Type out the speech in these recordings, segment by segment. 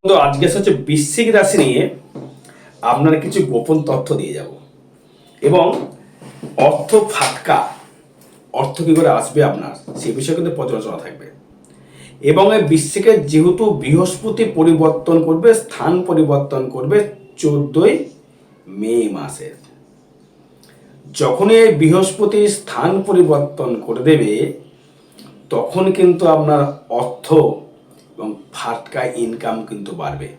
তো আজকে হচ্ছে বৃশ্চিক রাশি নিয়ে আপনার কিছু গোপন তথ্য দিয়ে যাব এবং অর্থ ফাটকা, অর্থ কি করে আসবে আপনার সেই বিষয়ে কিন্তু পর্যালোচনা থাকবে। এবং এই বৃশ্চিকের যেহেতু বৃহস্পতি পরিবর্তন করবে, স্থান পরিবর্তন করবে 14ই মে মাসের, যখনই এই বৃহস্পতি স্থান পরিবর্তন করে দেবে তখন কিন্তু আপনার অর্থ এবং ফাটকা ইনকাম কিন্তু বাড়বে।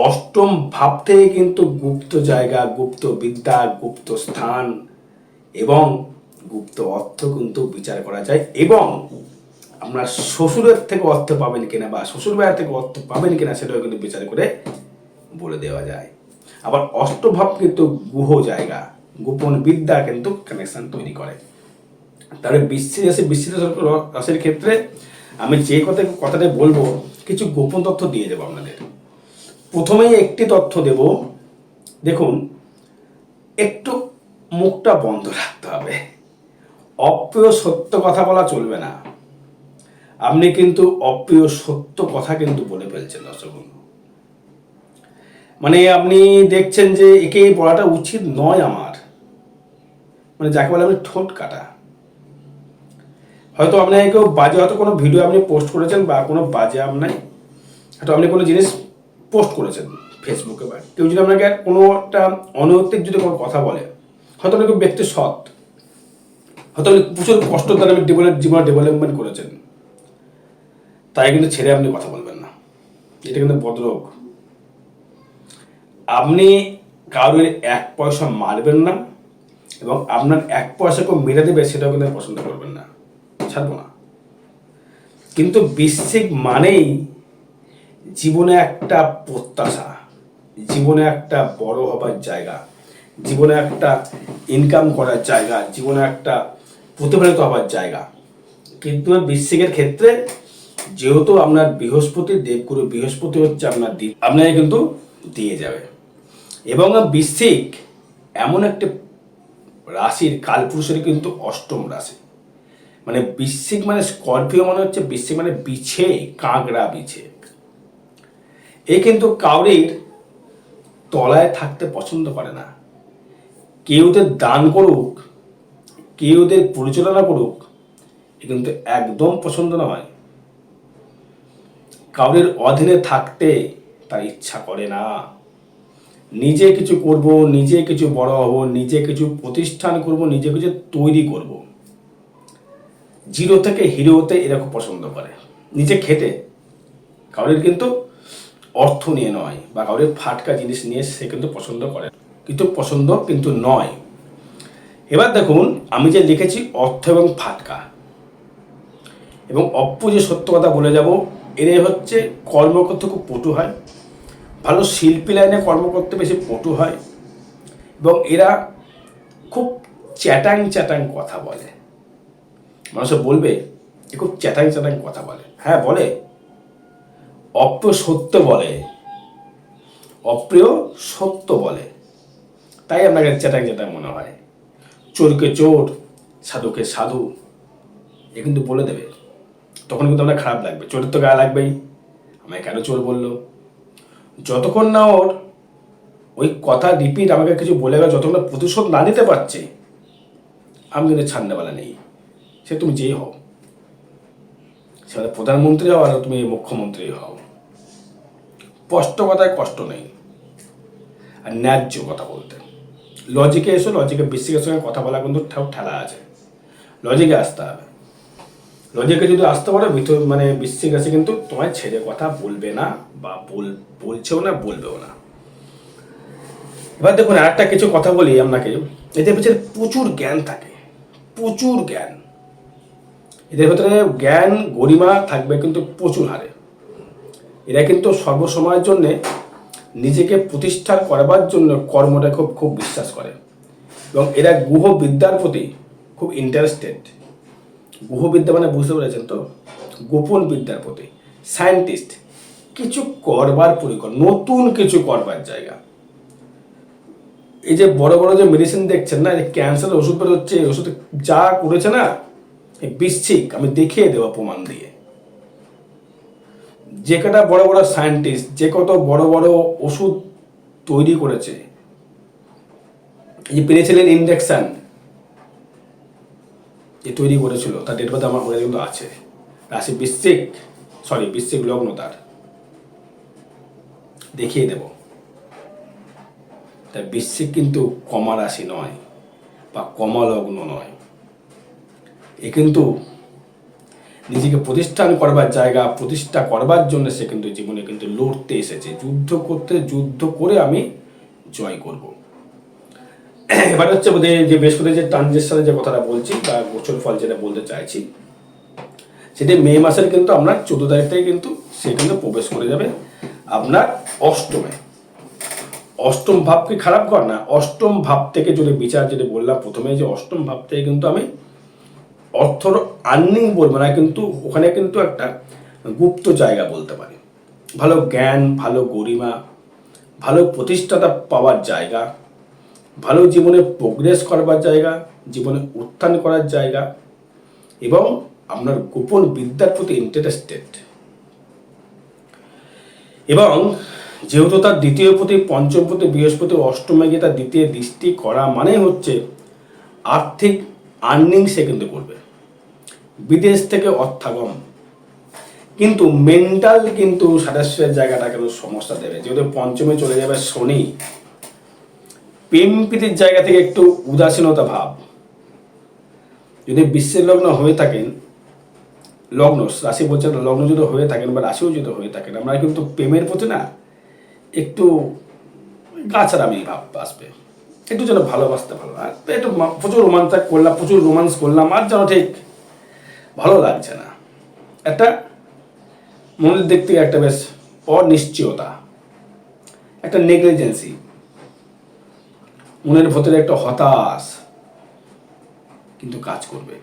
অষ্টম ভাব থেকে কিন্তু গুপ্ত জায়গা, গুপ্ত বিদ্যা, গুপ্ত স্থান এবং গুপ্ত অর্থ কিন্তু বিচার করা যায়। এবং আপনার শ্বশুরের থেকে অর্থ পাবেন কিনা বা শ্বশুর বাড়ি থেকে অর্থ পাবেন কিনা সেটাও কিন্তু বিচার করে বলে দেওয়া যায়। আবার অষ্টভাব কিন্তু গুহ জায়গা, গোপন বিদ্যা কিন্তু কানেকশন তৈরি করে। তাহলে বৃশ্চিক রাশির ক্ষেত্রে আমি যে কথাটা বলবো কিছু গোপন তথ্য দিয়ে দেবো আপনাদের। প্রথমেই একটি তথ্য দেব, দেখুন একটু মুখটা বন্ধ রাখতে হবে, অপ্রিয় সত্য কথা বলা চলবে না। আপনি কিন্তু অপ্রিয় সত্য কথা কিন্তু বলে ফেলছেন দর্শক বন্ধু। মানে আপনি দেখছেন যে একে বলাটা উচিত নয় আমার, মানে যাকে বলে আপনি ঠোঁট কাটা। হয়তো আপনার কেউ বাজে, হয়তো কোনো ভিডিও আপনি পোস্ট করেছেন বা কোনো বাজে আপনার হয়তো আপনি কোনো জিনিস পোস্ট করেছেন ফেসবুকে, বা কেউ যদি আপনাকে কোনো একটা অনৈতিক যদি কোনো কথা বলে, হয়তো আপনি কোনো ব্যক্তি সৎ, হয়তো আপনি প্রচুর কষ্ট দ্বারা আপনি জীবনে ডেভেলপমেন্ট করেছেন, তাই কিন্তু ছেড়ে আপনি কথা বলবেন না। এটা কিন্তু বদলোক। আপনি কারোর 1 পয়সা মারবেন না এবং আপনার 1 পয়সা কেউ মেরে দেবে সেটাও কিন্তু পছন্দ করবেন না, ছাড়বো না। কিন্তু বৃশ্চিক মানেই জীবনে একটা প্রত্যাশা, জীবনে একটা বড় হবার জায়গা, জীবনে একটা ইনকাম করার জায়গা, জীবনে একটা প্রতিফলিত হবার জায়গা। কিন্তু বৃশ্চিকের ক্ষেত্রে যেহেতু আপনার বৃহস্পতি, দেবগুরু বৃহস্পতি হচ্ছে আপনার দিক, আপনাকে কিন্তু দিয়ে যাবে। এবং বৃশ্চিক এমন একটি রাশির কালপুরুষের কিন্তু অষ্টম রাশি। মানে বৃশ্চিক মানে স্করপিও মানে হচ্ছে বৃশ্চিক মানে বিছে, কাঁকড়া বিছে। এ কিন্তু কাউরির তলায় থাকতে পছন্দ করে না। কেউ ওদের দান করুক, কেউ ওদের পরিচালনা করুক, এ কিন্তু একদম পছন্দ নয়। কাউরির অধীনে থাকতে তার ইচ্ছা করে না। নিজে কিছু করব, নিজে কিছু বড় হব, নিজে কিছু প্রতিষ্ঠান করব, নিজে কিছু তৈরি করব, জিরো থেকে হিরো হতে এরকম পছন্দ করে। নিজে খেতে, কাউরির কিন্তু অর্থ নিয়ে নয় বা কাউরির ফাটকা জিনিস নিয়ে সে কিন্তু পছন্দ করে, কিন্তু পছন্দ কিন্তু নয়। এবার দেখুন আমি যে লিখেছি অর্থ এবং ফাটকা এবং যে সত্য কথা বলে যাব, এর হচ্ছে কর্ম করতে খুব পটু হয়, ভালো শিল্পী লাইনে কর্ম করতে বেশি পটু হয় এবং এরা খুব চ্যাটাং চ্যাটাং কথা বলে। মানুষ বলবে এ খুব চ্যাটাং চ্যাটাং কথা বলে, হ্যাঁ বলে, অপ্রিয় সত্য বলে, অপ্রিয় সত্য বলে, তাই আপনাকে চ্যাটাং চ্যাটাং মনে হয়। চোরকে চোর, সাধুকে সাধু, এ কিন্তু বলে দেবে, তখন কিন্তু আপনার খারাপ লাগবে, চোরের তো গায়ে লাগবেই, আমাকে কেন চোর বললো। যতক্ষণ না ওর ওই কথা রিপিট আমাকে কিছু বলে গেল, যতক্ষণ না প্রতিশোধ না নিতে পারছে, আমি কিন্তু ছাড়নেওয়ালা নেই। সে তুমি যেই হও, সেটা প্রধানমন্ত্রী হও আর তুমি মুখ্যমন্ত্রী হও, স্পষ্ট কথায় কষ্ট নেই আর ন্যায্য কথা বলতে। লজিকে এসো, লজিকে বৃশ্চিকের সঙ্গে কথা বলা কিন্তু ঠেলা আছে, লজিকে আসতে হবে। লজিকে যদি আসতে পারো মানে বৃশ্চিক রাশি কিন্তু তোমায় ছেড়ে কথা বলবে না বা বলছেও না, বলবেও না। এবার দেখুন আর একটা কিছু কথা বলি আপনাকে, এদের পিছনে প্রচুর জ্ঞান থাকে, প্রচুর জ্ঞান। এদের ভেতরে জ্ঞান গরিমা থাকবে কিন্তু প্রচুর হারে। এরা কিন্তু সর্বসময়ের জন্যে নিজেকে প্রতিষ্ঠা করবার জন্য কর্মটা খুব খুব বিশ্বাস করে এবং এরা গুহ বিদ্যার প্রতি খুব ইন্টারেস্টেড। গুহবিদ্যা মানে বুঝতে পেরেছেন তো, গোপন বিদ্যার প্রতি সায়েন্টিস্ট, কিছু করবার নতুন কিছু করবার জায়গা। এই যে বড় বড় যে মেডিসিন দেখছেন না, এই ক্যান্সারের ওষুধ বেরোচ্ছে, ওষুধ যা করেছে না এই বৃশ্চিক, আমি দেখিয়ে দেবো প্রমাণ দিয়ে। যে কটা বড় বড় সায়েন্টিস্ট, যে কত বড় বড় ওষুধ তৈরি করেছে, এই পেনিসিলিন ইনজেকশন যে তৈরি করেছিল, তার ডেট বার্থ আমার কাছে কিন্তু আছে। রাশি বৃশ্চিক লগ্ন, তার দেখিয়ে দেব। তাই বৃশ্চিক কিন্তু কমা রাশি নয় বা কমা লগ্ন নয়, এ কিন্তু নিজেকে প্রতিষ্ঠান করবার জায়গা, প্রতিষ্ঠা করবার জন্য সে কিন্তু জীবনে কিন্তু লড়তে এসেছে, যুদ্ধ করে আমি জয় করব। এবার হচ্ছে যে বৃহস্পতি যে ট্রানজিশনের যে কথাটা বলছি বা গোচর ফল যেটা বলতে চাইছি, সেটি মে মাসের কিন্তু আপনার 14 তারিখ থেকে কিন্তু সে কিন্তু প্রবেশ করে যাবে আপনার অষ্টমে। অষ্টম ভাব কি খারাপ কর না, অষ্টম ভাব থেকে যদি বিচার, যদি বললাম প্রথমে যে অষ্টম ভাব থেকে কিন্তু আমি অর্থর আর্নিং বলবো না, কিন্তু ওখানে কিন্তু একটা গুপ্ত জায়গা বলতে পারি। ভালো জ্ঞান, ভালো গরিমা, ভালো প্রতিষ্ঠাতা পাওয়ার জায়গা, ভালো জীবনে প্রোগ্রেস করবার জায়গা, জীবনে উত্থান করার জায়গা, এবং আপনার গোপন বিদ্যার প্রতি ইন্টারেস্টেড। এবং যেহেতু তার দ্বিতীয় প্রতি, পঞ্চম প্রতি বৃহস্পতি অষ্টমে গিয়ে তার দ্বিতীয় দৃষ্টি করা মানে হচ্ছে আর্থিক আর্নিং সে কিন্তু করবে, বিদেশ থেকে অর্থাগম। কিন্তু মেন্টাল কিন্তু সাদস্যের জায়গাটা কিন্তু সমস্যা দেবে, যেহেতু পঞ্চমে চলে যাবে শনি। প্রেম প্রীতির জায়গা থেকে একটু উদাসীনতা ভাব, যদি বিশ্বের লগ্ন হয়ে থাকেন, লগ্ন রাশি বলছে লগ্ন যদি হয়ে থাকেন বা রাশিও যদি হয়ে থাকেন, আমরা কিন্তু প্রেমের প্রতি না একটু গাছারামি ভাব আসবে, একটু যেন ভালোবাসতে ভালো, আর একটু প্রচুর রোমান্স করলাম আর যেন ঠিক ভালো লাগছে না, একটা মনের দিক থেকে একটা বেশ অনিশ্চয়তা, একটা নেগলিজেন্সি, মনের ভেতরে একটা হতাশ কিন্তু কাজ করবে।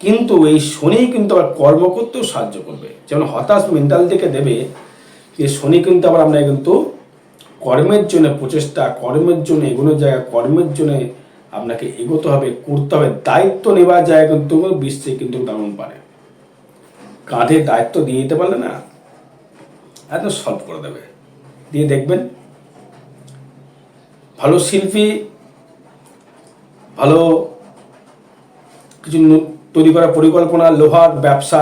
কিন্তু এই শনি কিন্তু আবার কর্ম করতেও সাহায্য করবে, যেমন হতাশ মেন্টাল থেকে দেবে, যে শনি কিন্তু আবার আমরা কিন্তু কর্মের জন্য প্রচেষ্টা, কর্মের জন্য এগোনোর জায়গা, কর্মের জন্য আপনাকে এগোতে হবে, করতে হবে, দায়িত্ব নেওয়ার জায়গা কিন্তু বিশ্বে কিন্তু দারুণ পারে। কাঁধে দায়িত্ব দিয়ে দিতে পারলে না একদম সলভ করে দেবে, দিয়ে দেখবেন ভালো শিল্পী, ভালো কিছু তৈরি করার পরিকল্পনা, লোহার ব্যবসা,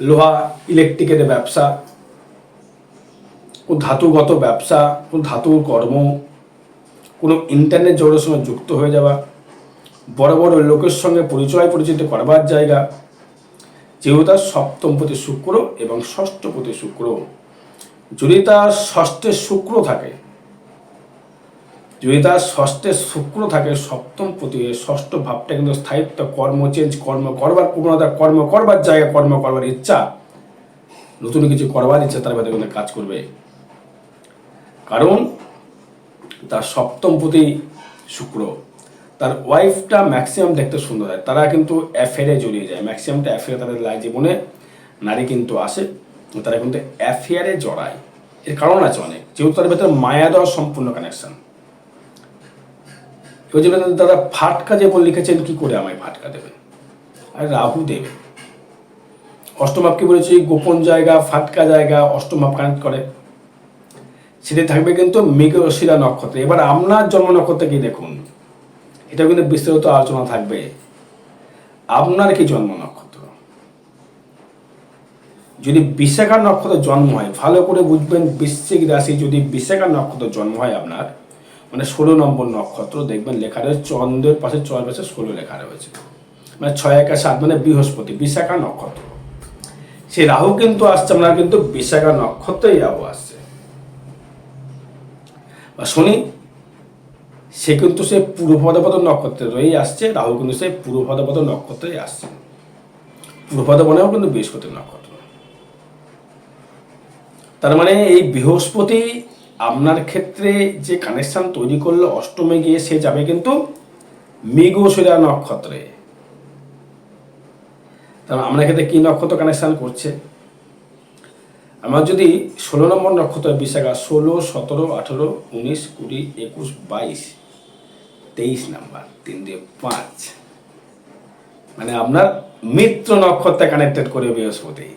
লোহা ইলেকট্রিকের ব্যবসা, কোন ধাতুগত ব্যবসা, কোন ধাতুর কর্ম, কোনো ইন্টারনেট জগতের সঙ্গে যুক্ত হয়ে যাওয়া, বড় বড় লোকের সঙ্গে পরিচিত করবার জায়গা। যেহেতু তার সপ্তম প্রতি শুক্র এবং ষষ্ঠ প্রতি শুক্র, যদি তার ষষ্ঠে শুক্র থাকে, যদি তার ষষ্ঠে শুক্র থাকে সপ্তম প্রতি, ষষ্ঠ ভাবটা কিন্তু স্থায়িত্ব, কর্ম চেঞ্জ, কর্ম করবার প্রবণতা, কর্ম করবার জায়গা, কর্ম করবার ইচ্ছা, নতুন কিছু করবার ইচ্ছা তার ভেতরে কিন্তু কাজ করবে। কারণ তার সপ্তম প্রতি শুক্র, তার ওয়াইফটা ম্যাক্সিমাম দেখতে সুন্দর হয়, তারা কিন্তু অ্যাফেয়ারে জড়িয়ে যায়, ম্যাক্সিমামটা অ্যাফেয়ার তাদের জীবনে নারী কিন্তু আসে, তারা কিন্তু অ্যাফেয়ারে জড়ায়। এর কারণ আছে অনেক, যেহেতু তার ভেতরে মায়া দেওয়ার সম্পূর্ণ কানেকশন। ওই জন্য তারা ফাটকা যেমন লিখেছেন, কি করে আমায় ফাটকা দেবে, আর রাহু দেবে। অষ্টমাপ কি বলেছি, গোপন জায়গা, ফাটকা জায়গা, অষ্টমাপ কানেক্ট করে, সেটা থাকবে কিন্তু মৃগশিরা নক্ষত্রে। এবার আপনার জন্ম নক্ষত্রে কি দেখুন, এটা কিন্তু বিস্তারিত আলোচনা থাকবে। আপনার কি জন্ম নক্ষত্র, যদি বিশাখা নক্ষত্রে জন্ম হয়, ভালো করে বুঝবেন, বৃশ্চিক রাশি যদি বিশাখা নক্ষত্রে জন্ম হয় আপনার, মানে 16 নম্বর নক্ষত্র, দেখবেন লেখা রয়েছে চন্দ্রের পাশে 16 লেখা রয়েছে, মানে 6 1 7, মানে বৃহস্পতি, বিশাখা নক্ষত্র। সে রাহু কিন্তু আসছে আপনার কিন্তু বিশাখা নক্ষত্রেই রাহু আসছে, বা শনি সে কিন্তু সে পূর্ব ভাদ্রপদ নক্ষত্রেই আসছে, রাহু কিন্তু সে পূর্ব ভাদ্রপদ নক্ষত্রেই আসছে, পূর্ব ভাদ্রপদেও কিন্তু বৃহস্পতির নক্ষত্র। তার মানে এই বৃহস্পতি আপনার ক্ষেত্রে যে কানেকশন তৈরি করলো অষ্টমে গিয়ে, সে যাবে কিন্তু মৃগশিরা নক্ষত্রে। তার আপনার ক্ষেত্রে কি নক্ষত্র কানেকশন করছে, আমার যদি 16 নম্বর নক্ষত্র বিশাখা, 16 17 18 19 20 21 22 23 নাম্বার, 3 দিয়ে 5, মানে আপনার মিত্র নক্ষত্রে কানেক্টেড করে বৃহস্পতি,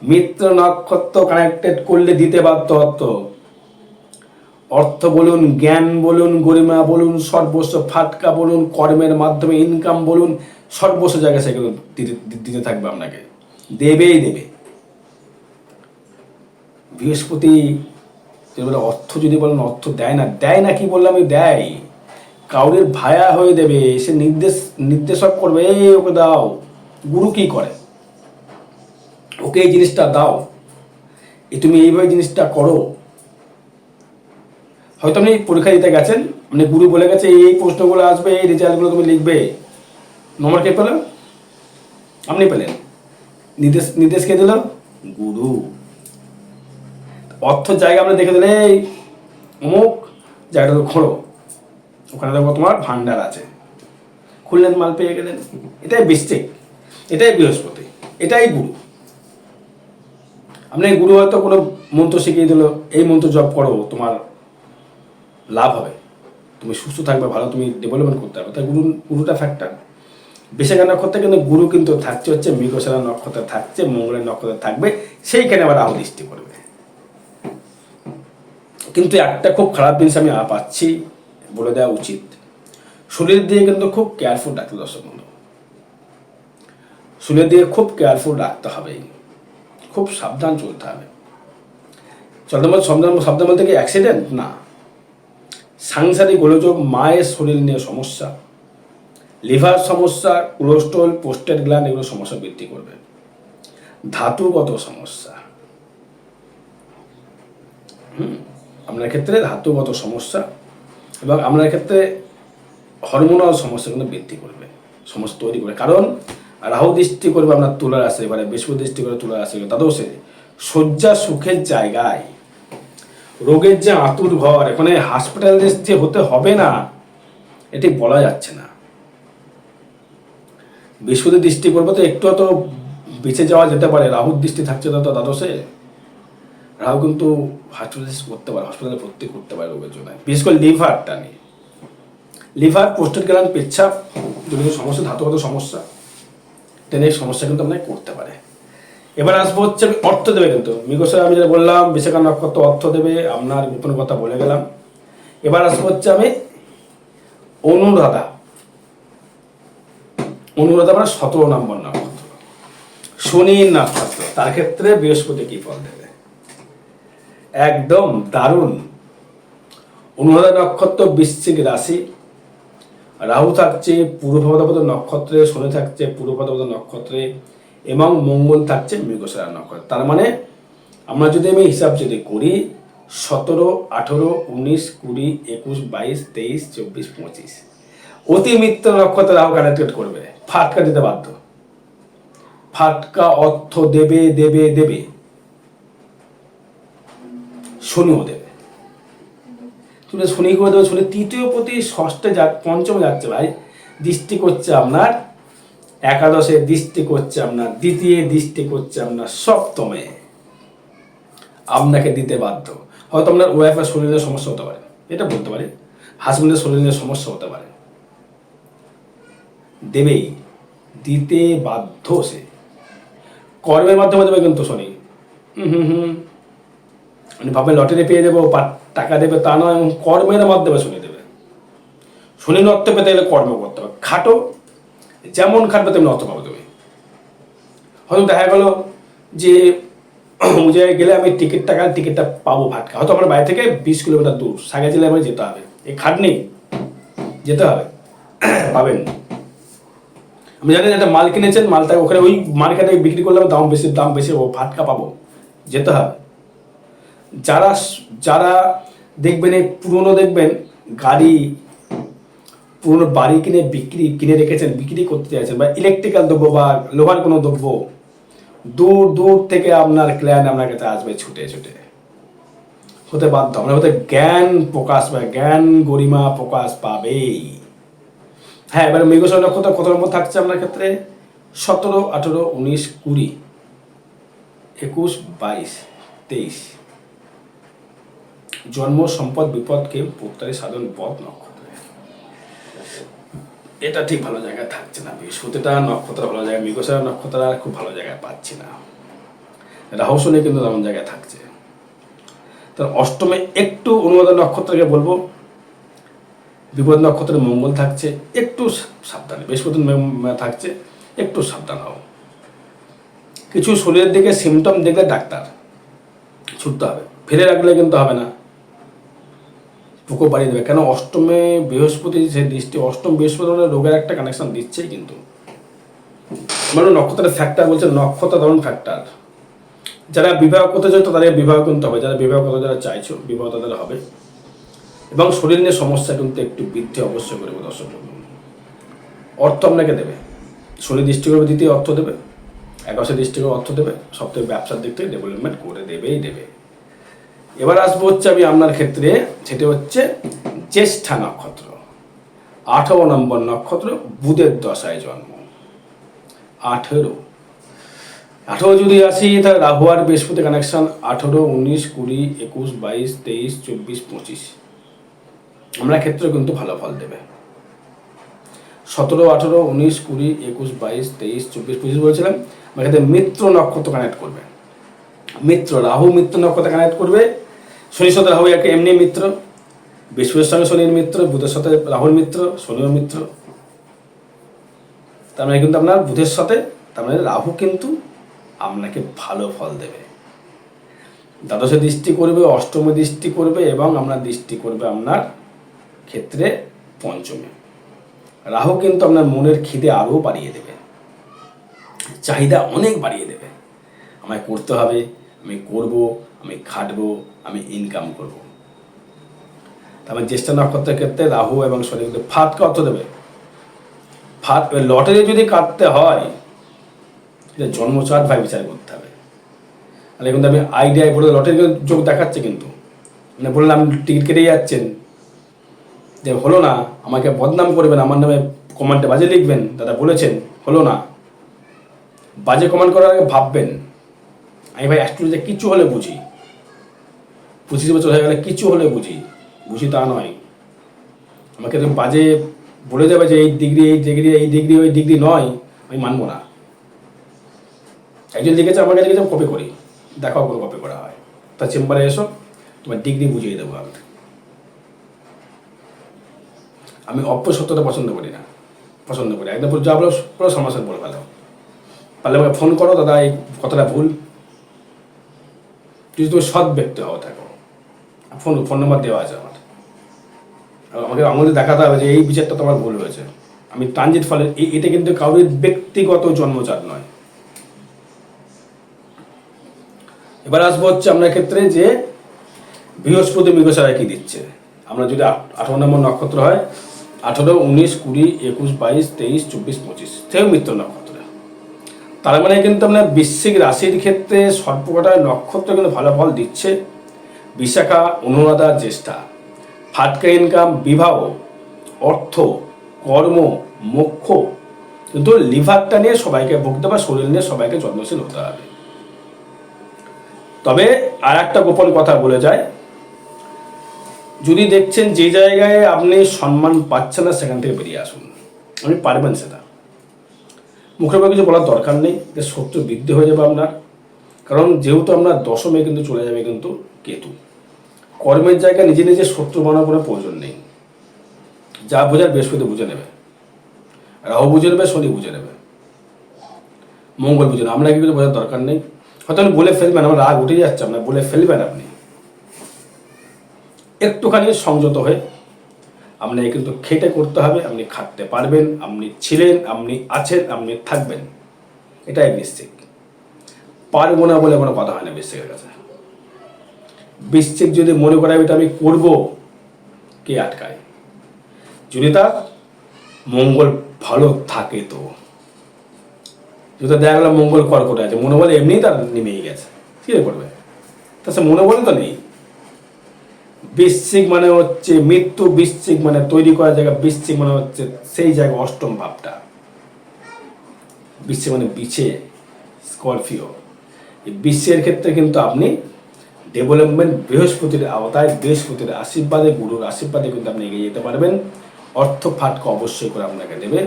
মিত্র নক্ষত্র কানেক্টেড করলে দিতে বাধ্য অর্থ। অর্থ বলুন, জ্ঞান বলুন, গরিমা বলুন, সর্বস্ব ফাটকা বলুন, কর্মের মাধ্যমে ইনকাম বলুন, সর্বস্ব জায়গায় সেগুলো দিতে থাকবে আপনাকে, দেবেই দেবে। বৃহস্পতি বলে অর্থ যদি বলেন অর্থ দেয় না, দেয় না কি বললাম, দেয়। কাউরের ভায়া হয়ে দেবে, সে নির্দেশক করবে, এই ওকে দাও। গুরু কি করে, ওকে এই জিনিসটা দাও, তুমি এইভাবে জিনিসটা করো। হয়তো আপনি পরীক্ষা দিতে গেছেন, মানে গুরু বলে গেছে এই প্রশ্নগুলো আসবে, এই রেজাল্টগুলো তুমি লিখবে, নম্বর কে পেল, আপনি পেলেন। নির্দেশ কে দিল, গুরু। অর্থ জায়গা আমরা দেখে দিলে এই অমুক জায়গাটা খোঁড়ো, ওখানে দেখো তোমার ভান্ডার আছে, খুললেন, মাল পেয়ে গেলেন। এটাই বৃশ্চিক, এটাই বৃহস্পতি, এটাই গুরু। আপনি গুরু হয়তো কোনো মন্ত্র শিখিয়ে দিল, এই মন্ত্র জপ করো, তোমার লাভ হবে, তুমি সুস্থ থাকবে, ভালো তুমি ডেভেলপমেন্ট করতে হবে। তাই গুরুটা ফ্যাক্টর। বিশাখা নক্ষত্রে কিন্তু গুরু কিন্তু থাকছে হচ্ছে মৃগশিরা নক্ষত্রে থাকছে, মঙ্গলের নক্ষত্রে থাকবে, সেইখানে আবার রাহু দৃষ্টি করবে। কিন্তু একটা খুব খারাপ জিনিস আমি পাচ্ছি, বলে দেওয়া উচিত, শরীর দিয়ে কিন্তু খুব কেয়ারফুল রাখতে, দর্শক বন্ধু, শরীর দিয়ে খুব কেয়ারফুল রাখতে হবে, খুব সাবধান চলতে হবে। সাবধান বলতে কি অ্যাক্সিডেন্ট না, সাংসারিক গোলযোগ, মায়ের শরীর নিয়ে সমস্যা, লিভার সমস্যা, কোলেস্ট্রল, প্রোস্টেট গ্ল্যান্ড, এগুলো সমস্যা বৃদ্ধি করবে। ধাতুগত সমস্যা, আপনার ক্ষেত্রে ধাতুগত সমস্যা, এবং আপনার ক্ষেত্রে হরমোনাল সমস্যা কিন্তু বৃদ্ধি করবে, সমস্যা তৈরি করে। কারণ রাহু দৃষ্টি করবে আপনার তুলা রাশি, এবারে বৃহস্পতি দৃষ্টি করে তুলা রাশি, তাতেও সে শয্যা সুখের জায়গায় রোগের যে আতুর ঘর, এখানে হসপিটালাইজড যে হতে হবে না, এটি বলা যাচ্ছে না। বৃহস্পতি দৃষ্টি করবে তো একটু তো বেঁচে যাওয়া যেতে পারে, রাহুর দৃষ্টি থাকছে তো দ্বাদশে, রাহু কিন্তু হসপিটালাইজ করতে পারে, হসপিটালে ভর্তি করতে পারে রোগের জন্য, বিশেষ করে লিভারটা নিয়ে। লিভার, প্রোস্টেট গ্ল্যান্ড, পেচ্ছাপ, যদি সমস্যা, ধাতুগত সমস্যা, ট্রেনের সমস্যা কিন্তু আপনাকে করতে পারে। এবার আসবো হচ্ছে অর্থ দেবে, কিন্তু মৃগশিরা আমি যেটা বললাম, বিশাখা নক্ষত্র অর্থ দেবে, আপনার গোপন কথা বলে গেলাম। এবার আসবো হচ্ছে আমি অনুরাধা। অনুরাধা মানে 17 নম্বর নক্ষত্র, শনির নক্ষত্র, তার ক্ষেত্রে বৃহস্পতি কি ফল দেবে, একদম দারুণ। অনুরাধা নক্ষত্র বৃশ্চিক রাশি, রাহু থাকছে পূর্ব ভাদ্রপদ নক্ষত্রে, শনি থাকছে পূর্ব ভাদ্রপদ নক্ষত্রে, এবং মঙ্গল থাকছে মৃগশিরা নক্ষত্রে। তার মানে আমরা যদি আমি হিসাব যদি করি, 17, 18, 19, 20, 21, 22, 23, 24, 25, অতি মিত্র নক্ষত্রে রাহু কানেক্টেড করবে, ফাটকা দিতে বাধ্য, ফাটকা অর্থ দেবে দেবে দেবে, শনিও দেবে। তুমি শনি করে দেবে, শনি তৃতীয় প্রতি ষষ্ঠে পঞ্চমে যাচ্ছে ভাই, দৃষ্টি করছে আপনার একাদশে, দৃষ্টি করছে আপনার দ্বিতীয়, দৃষ্টি করছে আপনার সপ্তমে, আপনাকে দিতে বাধ্য। হয়তো আপনার ওয়াইফের শরীরের সমস্যা হতে পারে, এটা বলতে পারি, হাজবেন্ডের শরীরের সমস্যা হতে পারে, দেবেই, দিতে বাধ্য সে। কর্মের মাধ্যমে দেবে কিন্তু শনি, মানে ভাবে লটারি পেয়ে দেবো, টাকা দেবে তা নয়, কর্মের মাধ্যমে শনি দেবে। শনি অর্থ পেতে গেলে কর্ম করতে হবে, খাটো, যেমন খাটবে তেমনি অর্থ পাবো তুমি। হয়তো দেখা গেল যে ওই জায়গায় গেলে আমি টিকিটটা পাবো ফাটকা, হয়তো আমার বাড়ি থেকে 20 কিলোমিটার দূর, সাগে জেলে আমার যেতে হবে, এই খাটনি যেতে হবে, পাবেন। আমি জানি একটা মাল কিনেছেন, মালটা ওখানে ওই মার্কেটে বিক্রি করলে দাম বেশি ও ফাটকা পাবো, যেতে হবে। যারা যারা দেখবেন এই পুরনো, দেখবেন গাড়ি, পুরনো বাড়ি কিনে রেখেছেন, বিক্রি করতে চাইছেন, বা ইলেকট্রিক্যাল দ্রব্য বা লোহার কোনো দ্রব্য, দূর দূর থেকে আপনার ক্লায়েন্ট আপনার কাছে আসবে ছুটে ছুটে, হতে বাধ্য। আপনার হতে জ্ঞান প্রকাশ পাবে, জ্ঞান গরিমা প্রকাশ পাবেই। হ্যাঁ, এবার মৃগশিরা নক্ষত্র কত নম্বর থাকছে আপনার ক্ষেত্রে, 17, 18, 19, 20, 21, 22, 23, জন্ম, সম্পদ, বিপদকে প্রত্যারী সাধন পথ নক্ষত্রে। এটা ঠিক ভালো জায়গায় থাকছে না, বৃহস্পতিটা নক্ষত্র ভালো জায়গায়, মৃগশিরা নক্ষত্র খুব ভালো জায়গায় পাচ্ছি না। রাহু শনি কিন্তু তেমন জায়গায় থাকছে। তার অষ্টমে একটু অনুমোদন নক্ষত্রকে বলবো, বিপদ নক্ষত্রে মঙ্গল থাকছে, একটু সাবধানে, বৃহস্পতি থাকছে, একটু সাবধান হও। কিছু শরীরের দিকে সিমটম দেখলে ডাক্তার ছুটতে হবে, ফেলে রাখলে কিন্তু হবে না, প্রকোপ বাড়িয়ে দেবে। কেন অষ্টমে বৃহস্পতি যে দৃষ্টি, অষ্টম বৃহস্পতি মানে রোগের একটা কানেকশন দিচ্ছেই কিন্তু। মানে নক্ষত্রের ফ্যাক্টর বলছে, নক্ষত্র ধরুন ফ্যাক্টর। যারা বিবাহ করতে চাইতো তাদের বিবাহ কিন্তু হবে, যারা বিবাহ করতে যারা চাইছো বিবাহ তাদের হবে। এবং শরীর নিয়ে সমস্যা কিন্তু একটু বৃদ্ধি অবশ্যই করবে দর্শক। অর্থ আপনাকে দেবে, শনি দৃষ্টি করবে, দ্বিতীয় অর্থ দেবে, একাশে দৃষ্টি করে অর্থ দেবে, সবথেকে ব্যবসার দিক থেকে ডেভেলপমেন্ট করে দেবেই দেবে। এবার আসবো হচ্ছে আমি আপনার ক্ষেত্রে, সেটা হচ্ছে জ্যেষ্ঠা নক্ষত্র, 18 নম্বর নক্ষত্র, বুধের দশায় জন্ম। 18 যদি আসি তাহলে রাহু আর বৃহস্পতি কানেকশন, 18, 19, 20, 21, 22, 23, 24, 25 আমরা ক্ষেত্রে কিন্তু ভালো ফল দেবে। 17, 18, 19, 20, 21, 22, 23, 24, 25 বলেছিলাম। আমার ক্ষেত্রে মিত্র নক্ষত্র কানেক্ট করবে, মিত্র রাহু মিত্র নক্ষত্র কানেক্ট করবে। শনির সাথে রাহু একটা এমনি মিত্র, বৃহস্পতির সঙ্গে শনির মিত্র, বুধের সাথে রাহুর মিত্র, শনির মিত্র। তার মানে কিন্তু আপনার বুধের সাথে, তার মানে রাহু কিন্তু আপনাকে ভালো ফল দেবে। দ্বাদশে দৃষ্টি করবে, অষ্টমে দৃষ্টি করবে এবং আপনার দৃষ্টি করবে আপনার ক্ষেত্রে পঞ্চমে। রাহু কিন্তু আপনার মনের খিদে আরও বাড়িয়ে দেবে, চাহিদা অনেক বাড়িয়ে দেবে। আমায় করতে হবে, আমি করব, আমি খাটবো, আমি ইনকাম করব। তারপর জ্যেষ্ঠ নক্ষত্রের ক্ষেত্রে রাহু এবং শনি কিন্তু ফাটকা অর্থ দেবে। লটারি যদি কাটতে হয় জন্মচাট ভাই বিচার করতে হবে। তাহলে কিন্তু আমি আইডিয়ায় বলে লটারি যোগ দেখাচ্ছে, কিন্তু মানে বললাম টিকিট কেটে যাচ্ছেন যে হলো না, আমাকে বদনাম করবেন, আমার নামে কমেন্টে বাজে লিখবেন, দাদা বলেছেন হলো না। বাজে কমেন্ট করার আগে ভাববেন, আমি ভাই অ্যাস্ট্রোলজি কিছু হলে বুঝি, 25 বছর হয়ে গেলে কিছু হলে বুঝি তা নয়। আমাকে তুমি বাজে বলে যাবে যে এই ডিগ্রি ওই ডিগ্রি নয়, আমি মানবো না। একজন লিখেছে আমার কাছে কপি করি, দেখাও করে কপি করা হয়, তার চেম্বারে এসো, তোমার ডিগ্রি বুঝিয়ে দেবো। আমি অপ্রসত্যতা পছন্দ করি না, পছন্দ করি একদম যা বলো পুরো সমস্যা বলে ফেলো। পারলে আমাকে ফোন করো, দাদা এই কথাটা ভুল, যদি তুমি সৎ ব্যক্তি হও থাকো, ফোন নাম্বার দেওয়া আছে আমার, আমাকে আমাদের দেখাতে হবে যে এই বিচারটা তোমার ভুল হয়েছে। আমি ট্রানজিট ফলে এটা কিন্তু কারোর ব্যক্তিগত জন্মচার নয়। এবার আসবো হচ্ছে আপনার ক্ষেত্রে যে বৃহস্পতি মৃগশিরায় কি দিচ্ছে। আমরা যদি 18 নম্বর নক্ষত্র হয়, 18, 19, 20, 21, 22, 23, 24, 25 সেও মিত্র নক্ষত্র। তার মানে কিন্তু আপনার বৃশ্চিক রাশির ক্ষেত্রে সর্বকটা নক্ষত্র কিন্তু ভালো ফল দিচ্ছে। বিশাখা, অনুরাধা, জ্যেষ্ঠা, ফাটকা ইনকাম, বিবাহ, অর্থ, কর্ম, মোক্ষ। কিন্তু লিভারটা নিয়ে সবাইকে ভুগতে বা শরীর নিয়ে সবাইকে যত্নশীল হতে হবে। তবে আর একটা গোপন কথা বলে যায়, যদি দেখছেন যে জায়গায় আপনি সম্মান পাচ্ছেন না সেখান থেকে বেরিয়ে আসুন, আপনি পারবেন সেটা। মুখের উপর কিছু বলার দরকার নেই, যে শত্রু বৃদ্ধি হয়ে যাবে আপনার। কারণ যেহেতু আপনার দশমে কিন্তু চলে যাবে কিন্তু কেতু, কর্মের জায়গায় নিজে নিজে শত্রু বানানোর কোনো প্রয়োজন নেই। যা বোঝার বৃহস্পতি বুঝে নেবে, রাহু বুঝে নেবে, শনি বুঝে নেবে, মঙ্গল বুঝে নেবে। আমরা কিছু বোঝার দরকার নেই। হয়তো আপনি বলে ফেলবেন, আমার রাগ উঠে যাচ্ছে, আপনার বলে ফেলবেন। আপনি একটুখানি সংযত হয়ে আপনাকে কিন্তু খেটে করতে হবে, আপনি খাটতে পারবেন, আপনি ছিলেন, আপনি আছেন, আপনি থাকবেন, এটাই বৃশ্চিক। পারবো না বলে কোনো কথা হয় না বৃশ্চিকের কাছে। বৃশ্চিক যদি মনে করে এটা আমি করবো, কে আটকায়? যদি তার মঙ্গল ভালো থাকে তো। যদি দেখা গেল মঙ্গল কর্কটে আছে, মনে বলে এমনিই তার নেমেই গেছে, কি করবে? তা সে মনে বলে তো নেই। বৃশ্চিক মানে হচ্ছে মৃত্যু, বৃশ্চিক মানে তৈরি করা জায়গা, বৃশ্চিক মানে হচ্ছে সেই জায়গা অষ্টম ভাবটা। বৃশ্চিক মানে বিছে, স্করপিও। এই বৃশ্চিকের ক্ষেত্রে কিন্তু আপনি ডেভেলপমেন্ট বৃহস্পতির আওতায়, বৃহস্পতির আশীর্বাদে, গুরুর আশীর্বাদে কিন্তু আপনি এগিয়ে যেতে পারবেন। অর্থ ফাটকা অবশ্যই করে আপনাকে দেবে।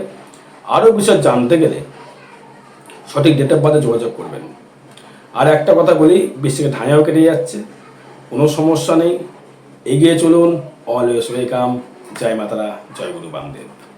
আরও বিষয় জানতে গেলে সঠিক ডেট অফ বার্থে যোগাযোগ করবেন। আর একটা কথা বলি, বৃষ্টিকে ধাঁয়াও কেটে যাচ্ছে, কোনো সমস্যা নেই, এগিয়ে চলুন, অলওয়েজ ওয়েলকাম। জয় মাতারা, জয় গুরু বামদেব।